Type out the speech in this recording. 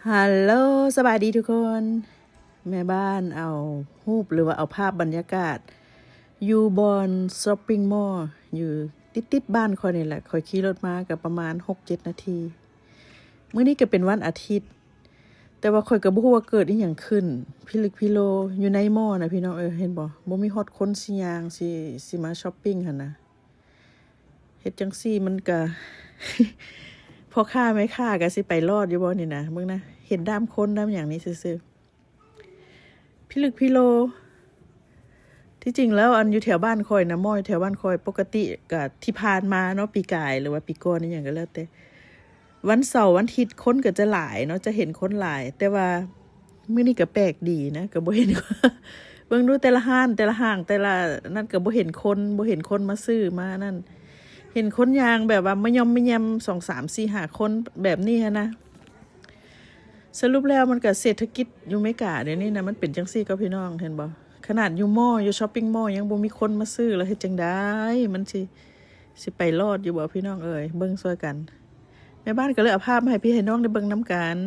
ฮัลโหลสบายดีทุกคนแม่บ้านเอารูปหรือว่าเอาภาพบรรยากาศอยู่บอนช้อปปิ้งมอลล์อยู่ติดบ้านคอยนี่แหละคอยขี่รถมากับประมาณ 6-7 นาทีมื้อนี้ก็เป็นวันอาทิตย์แต่ว่าคอยก็บ่ฮู้ว่าเกิดอีหยังขึ้นพิลึกพิโลอยู่ในมอลล์นะพี่น้องเห็นบ่มีฮอดคนสิย่างสิมาช้อปปิ้งหั่นนะเฮ็ดจังซี่มันก็ พ่อค้าแม่ค้าก็สิไปรอดอยู่บ่นี่นะมึงนะเห็นด้ามคนด้ามอย่างนี้ซื่อๆพิลึกพิโลที่จริงแล้วอันอยู่แถวบ้านคอยนะม้อยแถวบ้านคอยปกติก็ที่ผ่านมาเนาะปีกายหรือว่าปีก่อนนี่หยังก็แล้วแต่วันเสาร์วันอาทิตย์คนก็จะหลายเนาะจะเห็นคนหลายแต่ว่ามื้อนี้ก็แปลกดีนะก็บ่เห็น เบิ่งดูแต่ละห้างแต่ละนั่นก็บ่เห็นคนมาซื้อมานั่นเห็นคนยางแบบว่ามะยอมมะแยม2 3 4 5คนแบบนี้นะสรุปแล้วมันก็เศรษฐกิจอยู่ไม่กะเดี๋ยวนี้นะมันเป็นจังซี่ก็พี่น้องเห็นบ่ขนาดอยู่มออยู่ช้อปปิ้งมอยังบ่มีคนมาซื้อแล้วเฮ็ดจังได๋มันสิไปรอดอยู่บ่พี่น้องเอ้ยเบิ่งช่วยกันแม่บ้านก็เลยเอาภาพมาให้พี่ให้น้องได้เบิ่งนำกัน